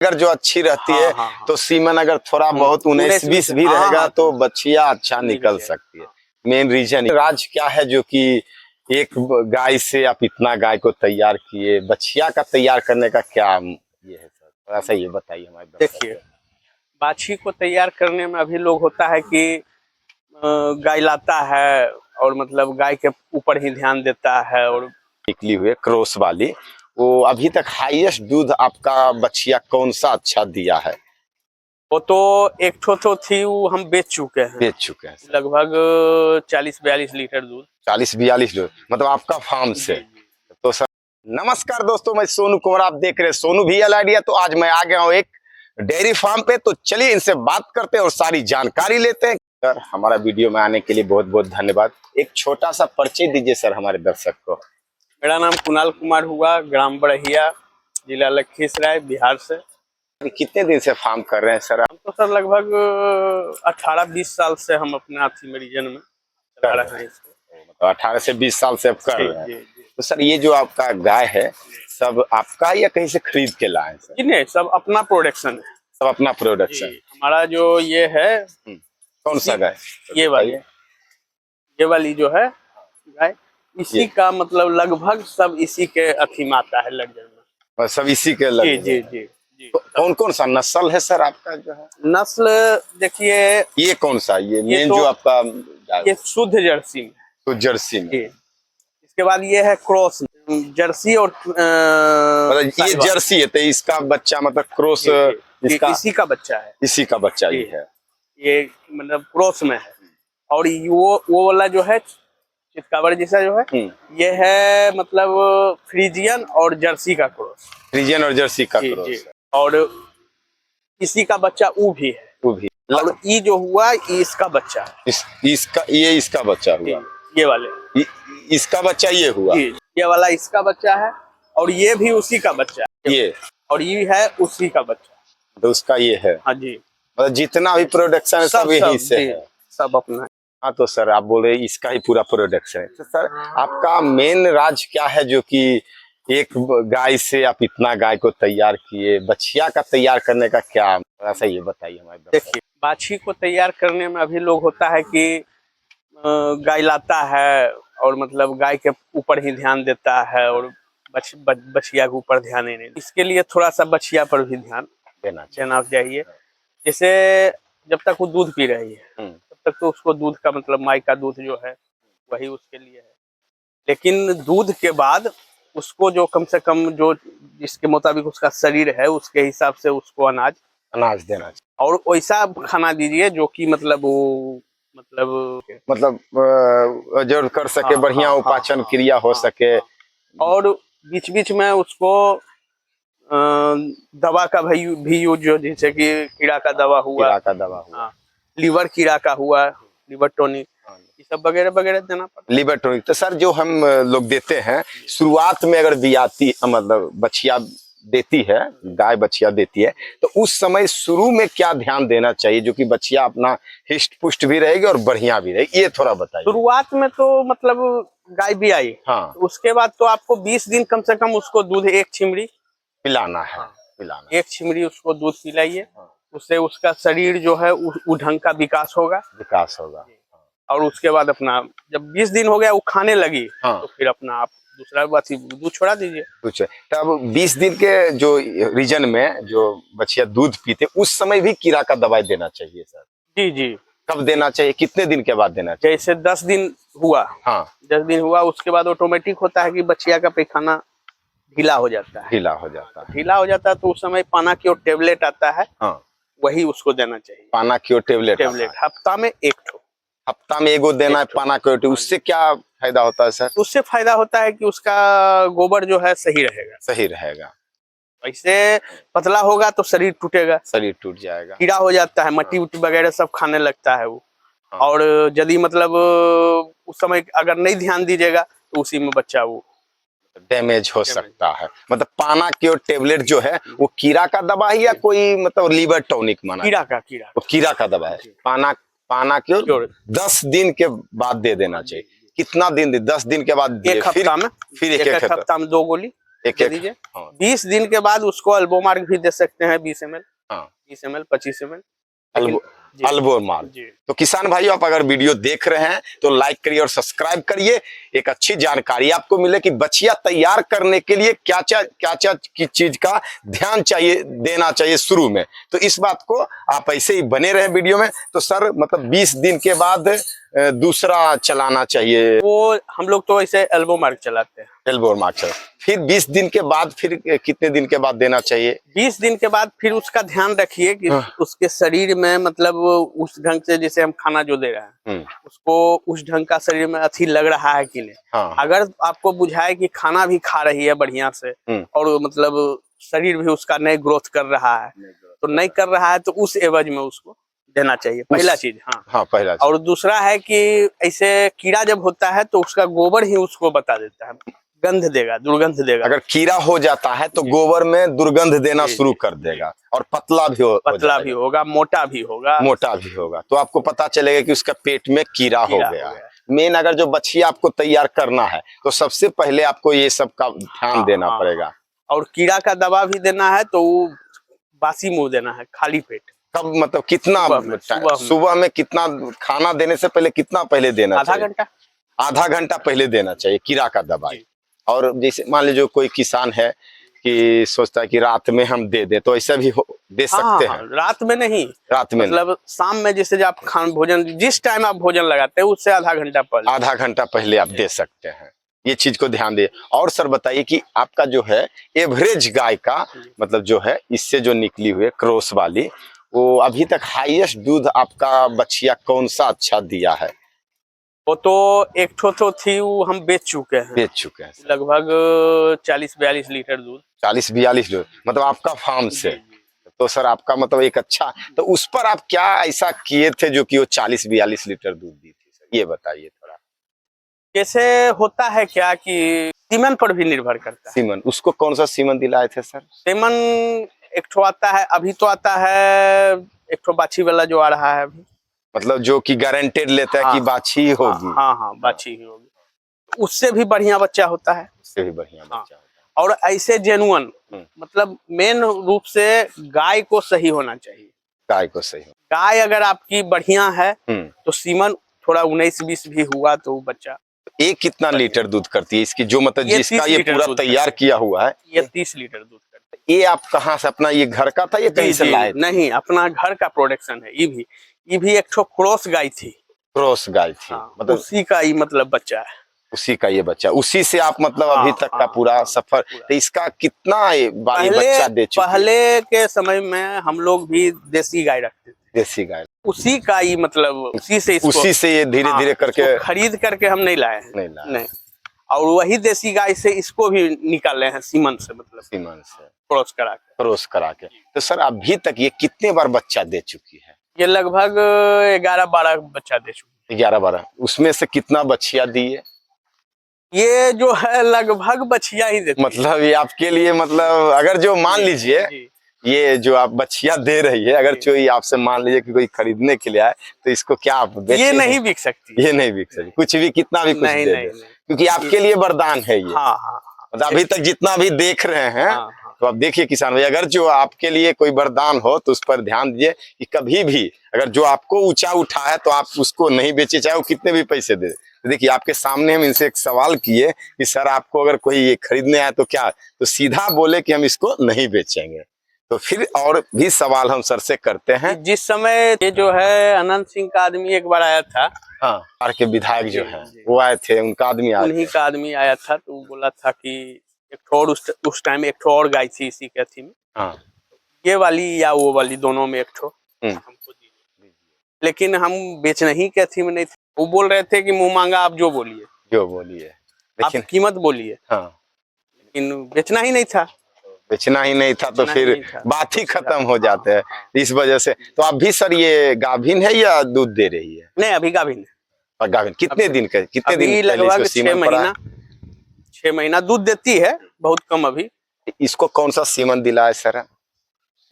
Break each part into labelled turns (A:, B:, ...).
A: अगर जो अच्छी रहती है तो सीमन अगर थोड़ा बहुत 19-20 भी रहेगा तो बछिया अच्छा निकल सकती है। मेन रीजन राज क्या है जो कि एक गाय से आप इतना गाय को तैयार किए, बछिया का तैयार करने का क्या ये है सर, थोड़ा सा ये बताइए हमारे।
B: देखिए, बाछी को तैयार करने में अभी लोग होता है कि गाय लाता है और मतलब गाय के ऊपर ही ध्यान देता है और
A: निकली हुई क्रॉस वाली, वो अभी तक हाईएस्ट दूध आपका बछिया कौन सा अच्छा दिया है?
B: वो तो एक तो थी, वो हम बेच चुके हैं लगभग 40-42 लीटर दूध।
A: 40-42 दूध मतलब आपका फार्म से। तो सर नमस्कार दोस्तों, मैं सोनू कुमार, आप देख रहे हैं सोनू VL आइडिया। तो आज मैं आ गया हूँ एक डेयरी फार्म पे, तो चलिए इनसे बात करते हैं और सारी जानकारी लेते हैं। सर हमारा वीडियो में आने के लिए बहुत बहुत धन्यवाद। एक छोटा सा परिचय दीजिए सर हमारे दर्शक को।
B: मेरा नाम कुणाल कुमार हुआ, ग्राम बड़हिया, जिला लखीसराय, बिहार से।
A: कितने दिन से फार्म कर रहे हैं सर?
B: हम तो सर लगभग 18-20 साल से हम अपने हाथी में रीजन में चला रहे हैं इसको।
A: 18 से 20 साल से आप कर रहे हैं। तो सर ये जो आपका गाय है सब आपका या कहीं से खरीद के लाए सर?
B: जी नहीं, सब अपना प्रोडक्शन है।
A: सब अपना प्रोडक्शन।
B: हमारा जो ये है
A: कौन सा गाय?
B: ये वाली जो है गाय, इसी का मतलब लगभग सब इसी के अथी में आता है लग जाना।
A: सब इसी के लग।
B: जी।
A: तो कौन कौन सा नस्ल है सर आपका जो है?
B: नस्ल देखिए,
A: ये कौन सा, ये मेन
B: तो,
A: जो आपका
B: ये शुद्ध जर्सी में।
A: तो जर्सी में।
B: इसके बाद ये है क्रॉस जर्सी और
A: मतलब ये जर्सी है तो इसका बच्चा मतलब क्रॉस, इसका
B: इसी का बच्चा है।
A: इसी का बच्चा ये है,
B: ये मतलब क्रॉस में है। और वो वाला जो है चितकाबर जैसा जो है, ये है मतलब फ्रीजियन और जर्सी का क्रॉस।
A: फ्रीजियन और जर्सी का क्रॉस।
B: और इसी का बच्चा ऊ भी है। और ई जो हुआ ये इसका बच्चा है।
A: इसका ये इसका बच्चा हुआ,
B: ये वाले
A: इसका बच्चा ये हुआ।
B: ये वाला इसका बच्चा है और ये भी उसी का बच्चा है।
A: ये और
B: ये है उसी का बच्चा,
A: तो उसका ये है।
B: हाँ जी,
A: मतलब जितना भी प्रोडक्शन है सब यही से है,
B: सब अपना है।
A: हाँ तो सर आप बोल रहे इसका ही पूरा प्रोडक्शन है। तो सर आपका मेन राज क्या है जो कि एक गाय से आप इतना गाय को तैयार किए, बछिया का तैयार करने का क्या, थोड़ा सा ये बताइए हमारे।
B: देखिए, बाछी को तैयार करने में अभी लोग होता है कि गाय लाता है और मतलब गाय के ऊपर ही ध्यान देता है और बछिया के ऊपर ध्यान नहीं। इसके लिए थोड़ा सा बछिया पर भी ध्यान देना चाहिए। जैसे जब तक वो दूध पी रही है तब तक तो उसको दूध का मतलब माई का दूध जो है वही उसके लिए है। लेकिन दूध के बाद उसको जो कम से कम जो जिसके मुताबिक उसका शरीर है उसके हिसाब से उसको अनाज देना चाहिए और वैसा खाना दीजिए जो कि मतलब वो मतलब
A: जो कर सके, बढ़िया उपाचन क्रिया हो सके। और
B: बीच बीच में उसको दवा का भी यूज, जो जैसे कि कीड़ा का दवा हुआ, लीवर कीड़ा का हुआ, लीवर टॉनिक, ये सब वगैरह वगैरह देना पड़ता है।
A: लीवर टॉनिक तो सर जो हम लोग देते हैं शुरुआत में, अगर बियाती मतलब बछिया देती है, गाय बछिया देती है, तो उस समय शुरू में क्या ध्यान देना चाहिए जो कि बछिया अपना हिष्ट पुष्ट भी रहेगी और बढ़िया भी रहेगी, ये थोड़ा बताइए।
B: शुरुआत में तो मतलब गाय भी आई,
A: हाँ,
B: उसके बाद तो आपको 20 दिन कम से कम उसको दूध एक छिमड़ी
A: पिलाना है।
B: एक छिमड़ी उसको दूध पिलाइए, उससे उसका शरीर जो है वो ढंग का विकास होगा। और उसके बाद अपना जब 20 दिन हो गया वो खाने लगी, तो फिर अपना आप दूसरा बात दूध छोड़ा दीजिए।
A: तब 20 दिन के जो रीजन में जो बछिया दूध पीते उस समय भी कीड़ा का दवाई देना चाहिए सर?
B: जी।
A: कब देना चाहिए, कितने दिन के बाद देना चाहिए?
B: जैसे 10 दिन हुआ, 10 दिन हुआ उसके बाद ऑटोमेटिक होता है कि बछिया का पैखाना ढीला हो जाता है तो उस समय पाना की और टेबलेट आता है, वही उसको देना चाहिए।
A: पाना की टेबलेट
B: हफ्ता में
A: एगो देना है पाना की। उससे क्या फायदा होता है सर?
B: उससे फायदा होता है कि उसका गोबर जो है सही रहेगा। वैसे पतला होगा तो शरीर टूटेगा, शरीर टूट जाएगा, कीड़ा हो जाता है, मट्टी उट्टी वगैरह सब खाने लगता है वो। और यदि मतलब उस समय अगर नहीं ध्यान दीजिएगा तो उसी में बच्चा वो
A: डैमेज हो सकता है। मतलब पाना की टेबलेट जो है वो कीड़ा का दवा है या कोई मतलब लीवर टॉनिक माना? कीड़ा का दवा है। पाना की 10 दिन के बाद दे देना चाहिए। कितना दिन? 10 दिन के बाद
B: एक हफ्ता में,
A: फिर एक हफ्ता
B: में 2 गोली
A: एक
B: दे
A: एक
B: दीजिए।
A: हाँ
B: 20 दिन के बाद उसको अल्बोमार्क भी दे सकते हैं, 20 ml,
A: हाँ
B: 20 ml, 25 ml।
A: अल्बो
B: जी
A: अल्बोमार्क।
B: जी।
A: तो किसान भाइयों, आप अगर वीडियो देख रहे हैं तो लाइक करिए और सब्सक्राइब करिए। एक अच्छी जानकारी आपको मिले कि बछिया तैयार करने के लिए क्या क्या की चीज का ध्यान चाहिए देना चाहिए शुरू में। तो इस बात को आप ऐसे ही बने रहे वीडियो में। तो सर मतलब 20 दिन के बाद दूसरा चलाना चाहिए,
B: वो हम लोग तो ऐसे एल्बोमार्क चलाते हैं।
A: एल्बोमार्क चला। फिर 20 दिन के बाद फिर कितने दिन के बाद देना चाहिए?
B: 20 दिन के बाद फिर उसका ध्यान रखिए कि
A: हाँ।
B: उसके शरीर में मतलब उस ढंग से, जैसे हम खाना जो दे रहे हैं उसको उस ढंग का शरीर में अच्छी लग रहा है कि नहीं।
A: हाँ।
B: अगर आपको बुझाए कि खाना भी खा रही है बढ़िया से और मतलब शरीर भी उसका नहीं ग्रोथ कर रहा है, तो नहीं कर रहा है तो उस एवज में उसको देना चाहिए, पहला चीज। हाँ
A: हाँ पहला चीज।
B: और दूसरा है कि ऐसे कीड़ा जब होता है तो उसका गोबर ही उसको बता देता है, गंध देगा, दुर्गंध देगा।
A: अगर कीड़ा हो जाता है तो गोबर में दुर्गंध देना
B: जी,
A: शुरू
B: जी,
A: कर देगा और पतला भी हो
B: पतला भी
A: जाएगा,
B: होगा, मोटा भी होगा,
A: मोटा भी होगा। तो आपको पता चलेगा कि उसका पेट में कीड़ा हो गया है। मेन अगर जो बछिया आपको तैयार करना है तो सबसे पहले आपको ये सब का ध्यान देना पड़ेगा।
B: और कीड़ा का दवा भी देना है तो वो बासी मुंह देना है, खाली पेट।
A: कब मतलब कितना सुबह में कितना खाना देने से पहले कितना पहले देना
B: आधा
A: चाहिए?
B: घंटा,
A: आधा घंटा पहले देना चाहिए कीड़ा का दवाई। और जैसे मान लीजिए कोई किसान है कि सोचता है कि रात में हम दे दे, तो ऐसा भी दे सकते हैं?
B: रात में नहीं,
A: रात में
B: मतलब शाम में, जैसे जब आप भोजन, जिस टाइम आप भोजन लगाते हैं उससे आधा घंटा पहले,
A: आधा घंटा पहले आप दे सकते हैं। ये चीज को ध्यान दे। और सर बताइए कि आपका जो है एवरेज गाय का मतलब जो है इससे जो निकली हुई क्रॉस वाली, वो अभी तक हाईएस्ट दूध आपका बछिया कौन सा अच्छा दिया है?
B: वो तो एक तो थी, वो हम बेच चुके हैं,
A: बेच चुके हैं
B: लगभग 40-42 लीटर दूध।
A: 40-42 लीटर मतलब आपका फार्म से। तो सर आपका मतलब एक अच्छा, तो उस पर आप क्या ऐसा किए थे जो कि वो 40-42 लीटर दूध दी थी सर, ये बताइए थोड़ा।
B: कैसे होता है क्या कि सीमन पर भी निर्भर करता है।
A: सीमन, उसको कौन सा सीमन दिलाए थे सर?
B: सीमन एक ठो आता है, अभी तो आता है एक ठो बाछी वाला जो आ रहा है अभी,
A: मतलब जो कि गारंटेड लेता है कि बाछी होगी।
B: हाँ बाछी ही होगी, उससे भी बढ़िया बच्चा होता है,
A: उससे भी बढ़िया बच्चा होता है।
B: और ऐसे जेनुअन, मतलब मेन रूप से गाय को सही होना चाहिए।
A: गाय को सही हो,
B: गाय अगर आपकी बढ़िया है तो सीमन थोड़ा 19-20 भी हुआ तो बच्चा।
A: ये कितना लीटर दूध करती है इसकी, जो मतलब जिसका ये पूरा तैयार किया हुआ है?
B: ये 30 लीटर दूध करती है।
A: ये आप कहाँ से, अपना ये घर का था, ये कहीं से लाए थे?
B: नहीं, अपना घर का प्रोडक्शन है। ये भी एक ठो क्रॉस गाय थी,
A: क्रॉस गाय थी। मतलब
B: उसी का ही मतलब बच्चा है,
A: उसी का ये बच्चा, उसी से आप मतलब अभी तक का पूरा सफर। तो इसका कितना बारी बच्चा दे चुकी है?
B: पहले के समय में हम लोग भी देसी गाय रखते थे,
A: देसी गाय,
B: उसी का ही मतलब
A: उसी से ये धीरे धीरे करके
B: खरीद करके हम नहीं लाए हैं,
A: नहीं।
B: और वही देसी गाय से इसको भी निकाले हैं सीमन से, मतलब
A: सीमन से
B: क्रॉस
A: करा के। तो सर अभी तक ये कितने बार बच्चा दे चुकी है?
B: ये लगभग 11-12 बच्चा दे चुकी है।
A: 11-12। उसमें से कितना बछिया दिए?
B: ये जो है लगभग बछिया ही देती
A: मतलब ये आपके लिए, मतलब अगर जो मान लीजिए ये जो आप बछिया दे रही है, अगर कोई आपसे मान लीजिए कि कोई खरीदने के लिए आए, तो इसको क्या आप बेचेंगे?
B: ये नहीं बिक सकती,
A: ये नहीं बिक सकती, कुछ भी कितना भी कुछ दे दे, क्योंकि आपके लिए वरदान है ये। मतलब अभी तक जितना भी देख रहे हैं, तो आप देखिए किसान भाई, अगर जो आपके लिए कोई वरदान हो तो उस पर ध्यान दीजिए कि कभी भी अगर जो आपको ऊंचा उठा है तो आप उसको नहीं बेचे, चाहे वो कितने भी पैसे दे। तो देखिए आपके सामने हम इनसे एक सवाल किए कि सर आपको अगर कोई ये खरीदने आए तो क्या, तो सीधा बोले कि हम इसको नहीं बेचेंगे। तो फिर और भी सवाल हम सर से करते हैं।
B: जिस समय ये जो है अनंत सिंह का आदमी एक बार आया था,
A: हाँ, आर के विधायक जो है वो आए थे, उनका आदमी आया,
B: उन्हीं का आदमी आया था, तो वो बोला था कि एक ठो और उस टाइम एक ठो और गाय थी इसी के अथी में, ये वाली या वो वाली, दोनों में एक ठो हमको दीजिए, लेकिन हम बेचना ही के अथी में नहीं थे। वो बोल रहे थे कि मुंह मांगा आप जो बोलिए, आप कीमत बोलिए, लेकिन बेचना ही नहीं था।
A: बेचना ही नहीं था तो फिर बात ही खत्म हो जाते हैं इस वजह से। तो अब भी सर ये गाभिन है या दूध दे रही है?
B: नहीं, अभी गाभिन है।
A: गाभिन कितने दिन का, कितने दिन
B: लगभग 6 महीना दूध देती है, बहुत कम अभी।
A: इसको कौन सा सीमन दिलाए सर?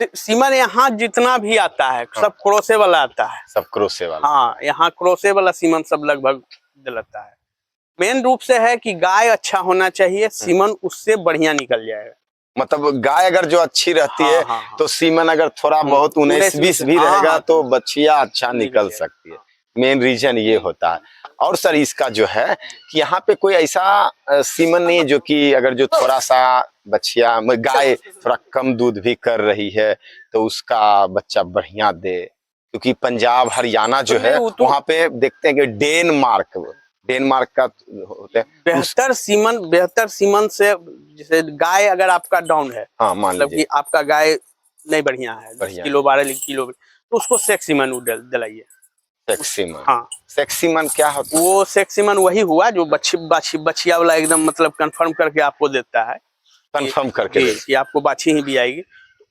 B: सीमन यहाँ जितना भी आता है सब क्रोसे वाला आता है,
A: सब क्रोसे वाला।
B: हाँ, यहाँ क्रोसे वाला सीमन सब लगभग दिलाता है। मेन रूप से है कि गाय अच्छा होना चाहिए, सीमन उससे बढ़िया निकल जाएगा।
A: मतलब गाय अगर जो अच्छी रहती है
B: हाँ।
A: तो सीमन अगर थोड़ा बहुत 19-20 भी रहेगा तो बछिया अच्छा निकल सकती है। मेन रीजन ये होता है। और सर इसका जो है कि यहाँ पे कोई ऐसा सीमन नहीं है जो कि अगर जो थोड़ा सा बछिया गाय थोड़ा कम दूध भी कर रही है तो उसका बच्चा बढ़िया दे, क्योंकि पंजाब हरियाणा जो है वहाँ पे देखते हैं कि डेनमार्क का होते हैं
B: बेहतर सीमन से, जैसे गाय अगर आपका डाउन है,
A: हाँ मान
B: मतलब
A: लीजिए
B: कि आपका गाय नहीं बढ़िया है, 10 किलो 12 किलो, तो उसको सेक्सीमन दिलाइए।
A: सेक्सीमन।
B: हाँ,
A: सेक्सीमन क्या होता है?
B: वो सेक्सीमन वही हुआ जो बछिया वाला एकदम मतलब कंफर्म करके आपको देता है,
A: कंफर्म करके
B: कि आपको बाछी ही भी आएगी,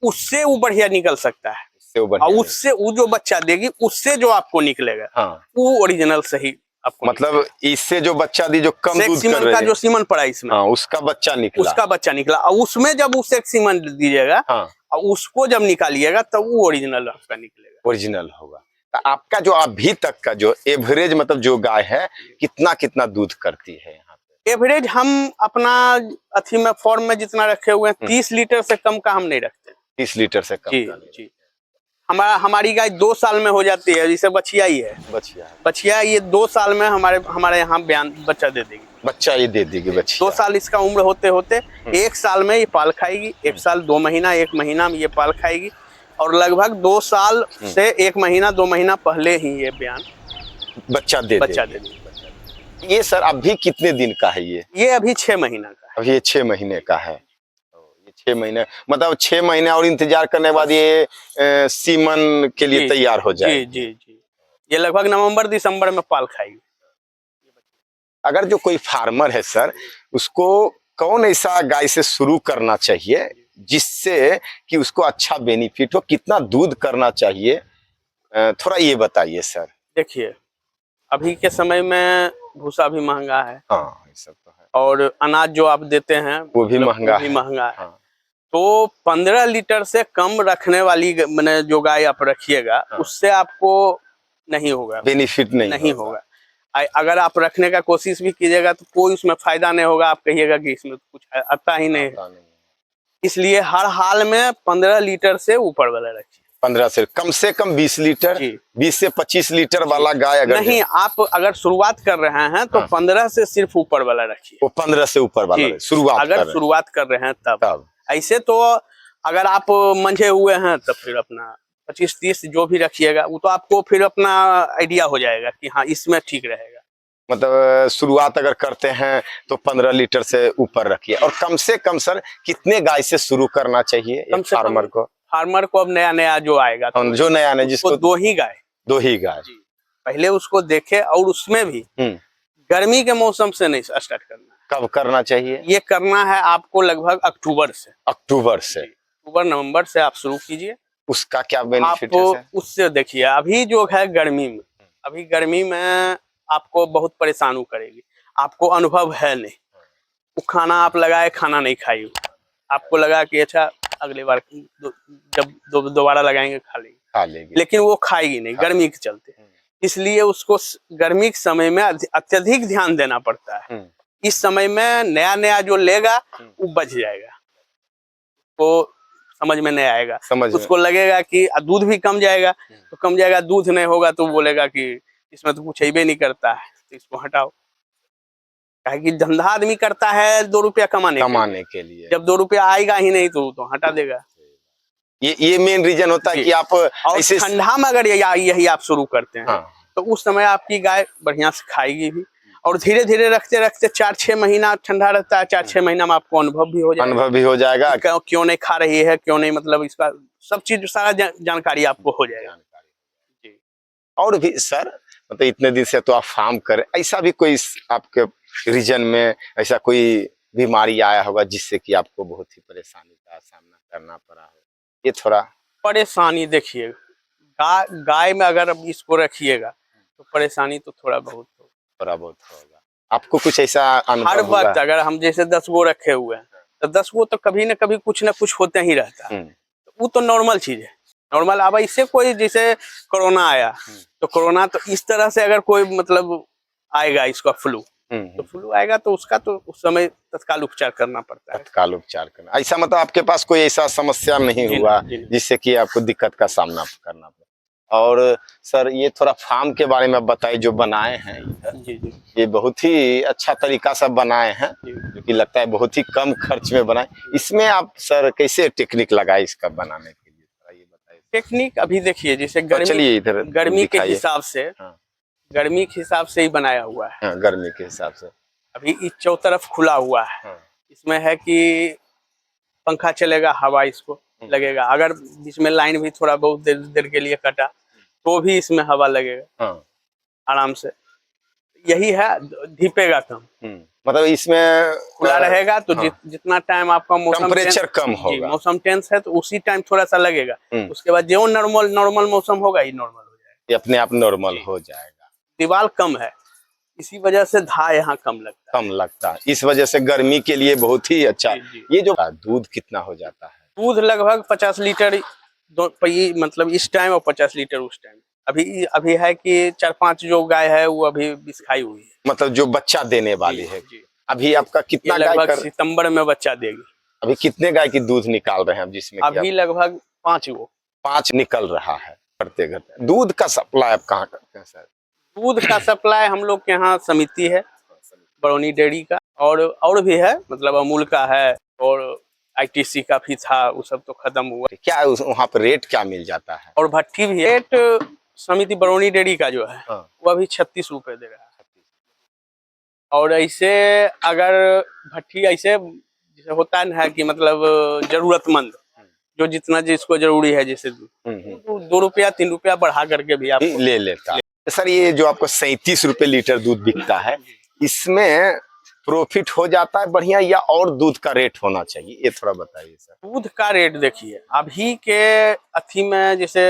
B: उससे वो बढ़िया निकल सकता है। और उससे वो जो बच्चा देगी उससे जो आपको निकलेगा वो ओरिजिनल सही आपको,
A: मतलब इससे जो बच्चा दी जो कम दूध कर रही है,
B: का जो सीमन पड़ा इसमें,
A: उसका बच्चा निकला,
B: और उसमें जब उसे सीमन दीजिएगा और उसको जब निकालिएगा तब वो ओरिजिनल आपका निकलेगा,
A: ओरिजिनल होगा। तो आपका जो अभी तक का जो एवरेज मतलब जो गाय है कितना दूध करती है यहाँ पे?
B: एवरेज हम अपना अथी में फॉर्म में जितना रखे हुए हैं 30 लीटर से कम का हम नहीं रखते।
A: 30 लीटर से कम का नहीं?
B: जी। हमारी गाय 2 साल में हो जाती है, जैसे बछिया ही है, बछिया ये 2 साल में हमारे यहाँ बच्चा दे देगी,
A: बच्चा ये दे देगी बच्चिया।
B: 2 साल इसका उम्र होते होते 1 साल में ये पाल खाएगी, 1 साल 2 महीना 1 महीना में ये पाल खाएगी, और लगभग 2 साल से 1 महीना 2 महीना पहले ही ये
A: बच्चा दे देगी। ये सर अभी कितने दिन का है? ये
B: अभी 6 महीना का है।
A: अभी ये 6 महीने का है। ये 6 महीने मतलब 6 महीने और इंतजार करने के बाद ये सीमन के लिए तैयार हो जाए।
B: जी। ये लगभग नवंबर दिसंबर में पाल खाएगी।
A: अगर जो कोई फार्मर है सर, उसको कौन ऐसा गाय से शुरू करना चाहिए जिससे कि उसको अच्छा बेनिफिट हो, कितना दूध करना चाहिए, थोड़ा ये बताइए सर।
B: देखिए अभी के समय में भूसा भी महंगा है,
A: हाँ सब तो है,
B: और अनाज जो आप देते हैं
A: वो भी महंगा है।
B: हाँ। तो 15 लीटर से कम रखने वाली मैंने जो गाय आप रखिएगा, उससे आपको नहीं होगा,
A: बेनिफिट नहीं होगा।
B: अगर आप रखने का कोशिश भी कीजिएगा तो कोई उसमें फायदा नहीं होगा, आप कहिएगा कि इसमें कुछ आता ही नहीं है। इसलिए हर हाल में 15 लीटर से ऊपर वाला रखिए।
A: 15 से कम 20 लीटर, 20 से 25 लीटर वाला गाय अगर
B: नहीं, आप अगर शुरुआत कर रहे हैं तो 15 से सिर्फ ऊपर वाला रखिए।
A: वो 15 से ऊपर वाला
B: शुरुआत कर रहे हैं तब। ऐसे तो अगर आप मंझे हुए हैं तब फिर अपना 25-30 जो भी रखिएगा, वो तो आपको फिर अपना आइडिया हो जाएगा कि हाँ इसमें ठीक रहेगा।
A: मतलब शुरुआत अगर करते हैं तो 15 लीटर से ऊपर रखिए। और कम से कम सर कितने गाय से शुरू करना चाहिए फार्मर को?
B: फार्मर को अब नया जो आएगा तो
A: जो नया जिसको
B: 2 ही गाय पहले उसको देखे, और उसमें भी गर्मी के मौसम से नहीं स्टार्ट करना।
A: कब करना चाहिए?
B: ये करना है आपको लगभग अक्टूबर नवंबर से आप शुरू कीजिए।
A: उसका क्या बेनिफिट है सर?
B: उससे देखिए अभी जो है गर्मी में आपको बहुत परेशान करेगी, आपको अनुभव है नहीं, वो खाना आप लगाए खाना नहीं खाई, आपको लगा कि अच्छा अगले बार जब दोबारा लगाएंगे खा लेगी, लेकिन वो खाएगी नहीं गर्मी के चलते। इसलिए उसको गर्मी के समय में अत्यधिक ध्यान देना पड़ता है। इस समय में नया जो लेगा वो बच जाएगा, वो समझ में नहीं आएगा, उसको लगेगा कि दूध भी कम जाएगा, दूध नहीं होगा तो बोलेगा कि इसमें तो कुछ ही नहीं करता है, तो इसको हटाओ। कि धंधा आदमी करता है 2 रुपया कमाने के लिए, जब 2 रुपया आएगा ही नहीं तो हटा देगा।
A: ये मेन रीजन होता है कि आप
B: ऐसे ठंडा में अगर यही आप शुरू करते हैं तो उस समय आपकी गाय बढ़िया से खाएगी भी, और धीरे धीरे रखते रखते 4-6 महीना ठंडा रहता है, 4-6 महीना में आपको अनुभव भी हो जाएगा क्यों नहीं खा रही है, क्यों नहीं, मतलब इसका सब चीज सारा जानकारी आपको हो जाएगा।
A: और भी सर मतलब इतने दिन से तो आप फार्म करें, ऐसा भी कोई आपके रीजन में ऐसा कोई बीमारी आया होगा जिससे कि आपको बहुत ही परेशानी का सामना करना पड़ा हो? ये थोड़ा
B: परेशानी देखिए गाय में अगर अब इसको रखिएगा तो परेशानी तो थोड़ा बहुत
A: होगा। आपको कुछ ऐसा अनुभव
B: हर वक्त अगर हम जैसे 10 गो रखे हुए हैं तो 10 गो तो कभी न कभी कुछ न कुछ होते ही रहता है, वो तो नॉर्मल चीज है, नॉर्मल। अब इससे कोई जैसे कोरोना आया तो कोरोना तो इस तरह से अगर कोई मतलब आएगा इसका फ्लू तो फ्लू आएगा तो उसका तो उस समय तत्काल उपचार करना पड़ता है।
A: तत्काल उपचार करना, ऐसा मतलब आपके पास कोई ऐसा समस्या नहीं
B: जी
A: हुआ
B: नहीं, जी नहीं।
A: जिससे कि आपको दिक्कत का सामना करना पड़ा? और सर ये थोड़ा फार्म के बारे में बताइए जो बनाए हैं इधर।
B: जी जी
A: ये बहुत ही अच्छा तरीका से बनाए हैं,
B: जी।
A: जो कि लगता है बहुत ही कम खर्च में बनाए। इसमें आप सर कैसे टेक्निक लगाए इसका बनाने के लिए, थोड़ा ये बताइए।
B: टेक्निक अभी देखिए, जैसे
A: तो चलिए इधर
B: गर्मी के
A: दिखाइए।
B: हिसाब से,
A: हाँ,
B: गर्मी के हिसाब से ही बनाया हुआ है।
A: हाँ, गर्मी के हिसाब से।
B: अभी इस चौतरफ खुला हुआ है,
A: हाँ,
B: इसमें है कि पंखा चलेगा, हवा इसको लगेगा। अगर बीच में लाइन भी थोड़ा बहुत देर देर के लिए कटा तो भी इसमें हवा लगेगा
A: हाँ,
B: आराम से। यही है, धीपेगा कम।
A: मतलब इसमें
B: खुला रहेगा तो
A: हाँ,
B: जितना टाइम आपका मौसम
A: टेम्परेचर कम
B: जी
A: होगा।
B: मौसम टेंस है तो उसी टाइम थोड़ा सा लगेगा।
A: हम्म।
B: उसके बाद जो नॉर्मल नॉर्मल मौसम होगा ये नॉर्मल हो जाएगा,
A: ये अपने आप नॉर्मल हो जाएगा।
B: दीवार कम है, इसी वजह से धा यहाँ कम लगता है।
A: कम लगता है, इस वजह से गर्मी के लिए बहुत ही अच्छा।
B: जी, जी।
A: ये जो दूध कितना हो जाता है?
B: दूध लगभग 50 लीटर मतलब इस टाइम और 50 लीटर उस टाइम। अभी अभी है कि 4-5 जो गाय है वो अभी बिसखाई हुई है,
A: मतलब जो बच्चा देने वाली है।
B: जी।
A: अभी आपका
B: ये
A: कितना गाय
B: लगभग
A: कर,
B: सितंबर में बच्चा देगी।
A: अभी कितने गाय की दूध निकाल रहे हैं अब, जिसमें कि
B: अभी लगभग 5 गो।
A: 5 निकल रहा है करते करते? दूध का सप्लाई आप कहाँ करते हैं सर?
B: दूध का सप्लाई हम लोग के यहाँ समिति है, बरौनी डेयरी का, और भी है, मतलब अमूल का है, और आईटीसी का भी था, वो सब तो खत्म हुआ।
A: क्या वहाँ पर रेट क्या मिल जाता है?
B: और भट्टी भी है। रेट समिति बरौनी डेयरी का जो है
A: हाँ।
B: वो अभी 36 रुपए दे रहा है। और ऐसे अगर भट्टी ऐसे जैसे होता है कि मतलब जरूरतमंद जो जितना जिसको जरूरी है, जैसे 2 रुपया 3 रुपया बढ़ा करके भी आप
A: ले लेता है। सर ये जो आपको 37 रुपए लीटर दूध बिकता है, इसमें प्रॉफिट हो जाता है बढ़िया, या और दूध का रेट होना चाहिए, ये थोड़ा बताइए सर।
B: दूध का रेट देखिए, अभी के अथी में जैसे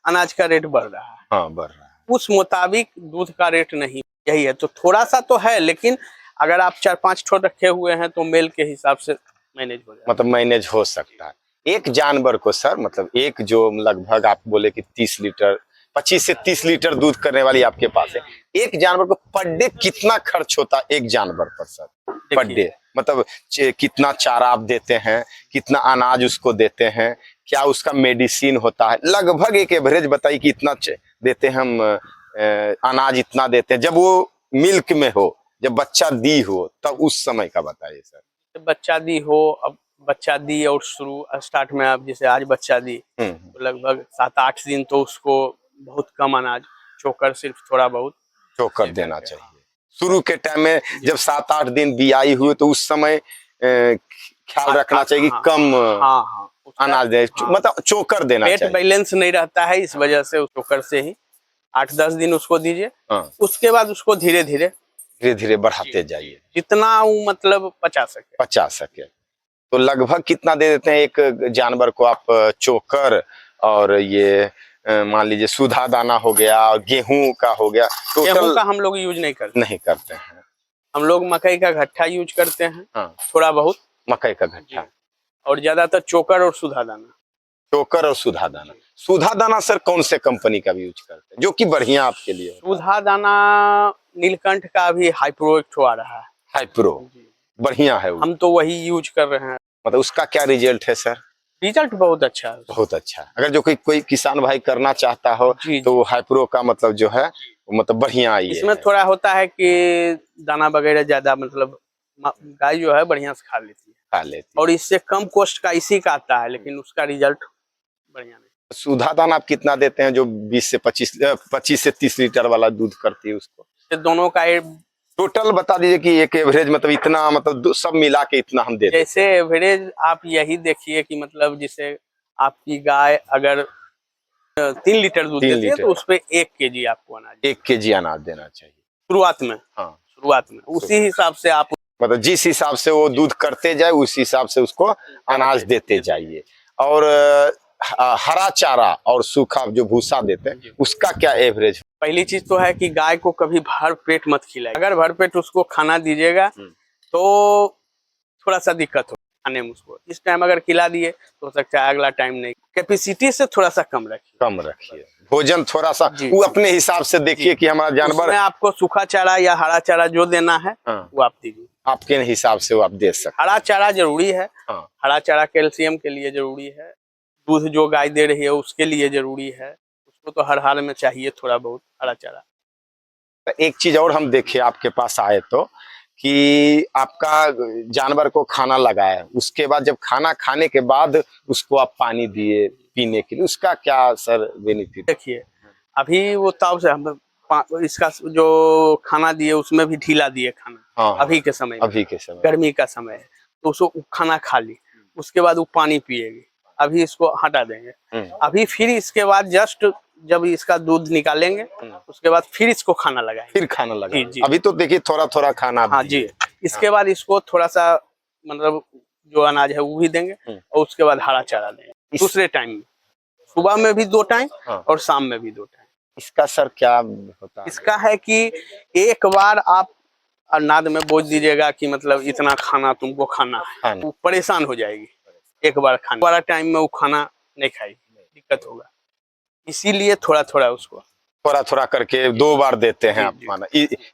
B: अनाज का रेट बढ़ रहा है,
A: हाँ बढ़ रहा है,
B: उस मुताबिक दूध का रेट नहीं यही है। तो थोड़ा सा तो है, लेकिन अगर आप 4-5 ठो रखे हुए हैं तो मेल के हिसाब से मैनेज हो जाएगा।
A: मतलब मैनेज हो सकता है। एक जानवर को सर, मतलब एक जो लगभग आप बोले कि 30 लीटर 25 से 30 लीटर दूध करने वाली आपके पास है, एक जानवर को पर डे कितना खर्च होता है एक जानवर पर सर? पर डे मतलब कितना चारा आप देते हैं, कितना अनाज उसको देते हैं, क्या उसका मेडिसिन होता है? लगभग एक एवरेज बताइए कि इतना देते हैं हम, अनाज इतना देते हैं जब वो मिल्क में हो, जब बच्चा दी हो, तब उस समय का बताइए सर।
B: बच्चा दी हो, अब बच्चा दी और शुरू स्टार्ट में आप जैसे आज बच्चा दी तो लगभग 7-8 दिन तो उसको बहुत कम अनाज, चोकर सिर्फ थोड़ा बहुत
A: चोकर देना चाहिए। शुरू के टाइम में जब 7-8 दिन बियाई हुए तो उस समय ख्याल रखना चाहिए कि कम अनाज दे, मतलब चोकर देना चाहिए।
B: पेट बैलेंस नहीं रहता है, इस वजह से चोकर से ही 8-10 दिन उसको दीजिए। उसके बाद उसको धीरे धीरे
A: बढ़ाते जाइए,
B: जितना वो मतलब पचा सके।
A: तो लगभग कितना दे देते हैं एक जानवर को आप चोकर? और ये मान लीजिए सुधा दाना हो गया और गेहूं का हो गया,
B: गेहूं का हम लोग यूज नहीं करते
A: हैं।
B: हम लोग मकई का घट्टा यूज करते हैं।
A: हाँ।
B: थोड़ा बहुत
A: मकई का घट्टा,
B: और ज्यादातर चोकर और सुधा दाना।
A: चोकर और सुधा दाना। सुधा दाना सर कौन से कंपनी का भी यूज करते हैं जो कि बढ़िया आपके लिए?
B: सुधा दाना नीलकंठ का भी हाइप्रो एक आ रहा है,
A: हाइप्रो बढ़िया है वो।
B: हम तो वही यूज कर रहे हैं।
A: मतलब उसका क्या रिजल्ट है सर?
B: रिजल्ट बहुत अच्छा है,
A: बहुत अच्छा। अगर जो कोई किसान भाई करना चाहता हो तो हाइप्रो का मतलब जो है मतलब बढ़िया ही है।
B: इसमें थोड़ा होता है कि दाना वगैरह ज्यादा, मतलब गाय जो है बढ़िया से खा लेती है, और इससे कम कॉस्ट का इसी का आता है, लेकिन उसका रिजल्ट बढ़िया नहीं।
A: सुधा दाना आप कितना देते हैं जो 20 से 25 से 30 लीटर वाला दूध करती है उसको?
B: दोनों का
A: टोटल बता दीजिए कि एक एवरेज, मतलब इतना, मतलब सब मिला के इतना हम दे
B: जैसे एवरेज आप यही देखिए कि मतलब जैसे आपकी गाय अगर 3 लीटर दूध देती है तो उस पे 1 kg आपको अनाज,
A: 1 kg अनाज देना चाहिए
B: शुरुआत में।
A: हाँ,
B: शुरुआत में उसी हिसाब से आप,
A: मतलब जिस हिसाब से वो दूध करते जाए उस हिसाब से उसको अनाज देते जाइए। और हरा चारा और सूखा जो भूसा देते हैं उसका क्या एवरेज?
B: पहली चीज तो है कि गाय को कभी भर पेट मत खिलाए। अगर भर पेट उसको खाना दीजिएगा तो थोड़ा सा दिक्कत हो खाने में उसको। इस टाइम अगर खिला दिए तो हो सकता है अगला टाइम नहीं। कैपेसिटी से थोड़ा सा कम रखिए।
A: भोजन थोड़ा सा
B: जी।
A: वो अपने हिसाब से देखिए कि हमारा जानवर
B: उसमें आपको सूखा चारा या हरा चारा जो देना है
A: हाँ,
B: वो आप दीजिए।
A: आपके हिसाब से वो आप दे सकते
B: हरा चारा जरूरी है,
A: हाँ।
B: हरा चारा कैल्शियम के लिए जरूरी है, दूध जो गाय दे रही है उसके लिए जरूरी है, उसको तो हर हाल में चाहिए थोड़ा बहुत हरा चारा।
A: एक चीज और हम देखे आपके पास आए तो कि आपका जानवर को खाना लगाया, उसके बाद जब खाना खाने के बाद उसको आप पानी दिए पीने के लिए, उसका क्या सर बेनिफिट?
B: देखिए अभी वो ताव से हम इसका जो खाना दिए उसमें भी ढीला दिए खाना।
A: हाँ,
B: अभी के समय में
A: अभी के समय
B: गर्मी का समय है तो उसको खाना खा ली, उसके बाद वो पानी पिएगी, अभी इसको हटा देंगे, अभी फिर इसके बाद जस्ट जब इसका दूध निकालेंगे उसके बाद फिर इसको खाना लगाएंगे,
A: फिर खाना लगा।
B: जी, जी।
A: अभी तो देखिए थोड़ा थोड़ा खाना आप
B: हाँ
A: दिए।
B: जी, इसके बाद इसको थोड़ा सा मतलब जो अनाज है वो भी देंगे और उसके बाद हरा चारा देंगे दूसरे टाइम में, सुबह में भी 2 टाइम
A: हाँ।
B: और शाम में भी 2 टाइम।
A: इसका सर क्या होता है?
B: इसका है कि एक बार आप अनाद में बोझ दीजिएगा कि मतलब इतना खाना तुमको खाना है,
A: खाना।
B: वो परेशान हो जाएगी, एक बार खाने वाला टाइम में वो खाना नहीं खाएगी, दिक्कत होगा, इसीलिए थोड़ा थोड़ा उसको
A: थोड़ा थोड़ा करके 2 बार देते हैं
B: जी,
A: आप
B: जी।
A: खाना,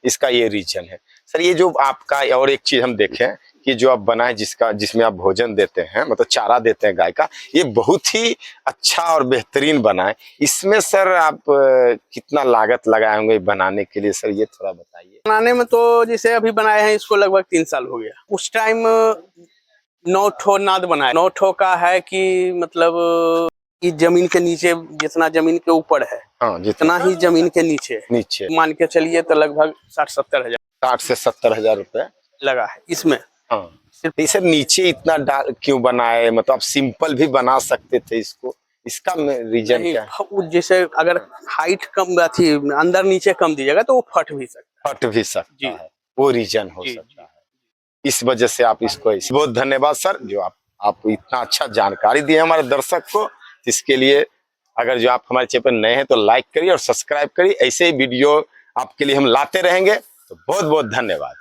A: इसका ये रीजन है सर। ये जो आपका और एक चीज हम देखें कि जो आप बनाए जिसमें आप भोजन देते हैं, मतलब चारा देते हैं गाय का, ये बहुत ही अच्छा और बेहतरीन बनाए। इसमें सर आप कितना लागत लगाए होंगे बनाने के लिए सर, ये थोड़ा बताइए।
B: बनाने में तो जैसे अभी बनाए हैं इसको लगभग 3 साल हो गया, उस टाइम 9 ठो नाद बनाए, 9 ठो का है कि मतलब इस जमीन के नीचे जितना जमीन के ऊपर है
A: हाँ,
B: जितना ही जमीन के नीचे मान के चलिए तो लगभग 60-70 हजार
A: 60 से 70 हजार रुपए
B: लगा है इसमें।
A: हाँ। तो इसे नीचे इतना क्यों बनाए, मतलब आप सिंपल भी बना सकते थे इसको, इसका रीजन क्या है?
B: नहीं, जैसे अगर हाइट कम थी अंदर नीचे कम दीजिएगा तो वो फट भी सकता
A: फट भी सकता
B: जी।
A: है, वो रीजन हो
B: जी,
A: सकता है, इस वजह से आप इसको बहुत धन्यवाद सर जो आप इतना अच्छा जानकारी दिए हमारे दर्शक को। इसके लिए अगर जो आप हमारे चैनल पर नए हैं तो लाइक करिए और सब्सक्राइब करिए, ऐसे ही वीडियो आपके लिए हम लाते रहेंगे। तो बहुत बहुत धन्यवाद।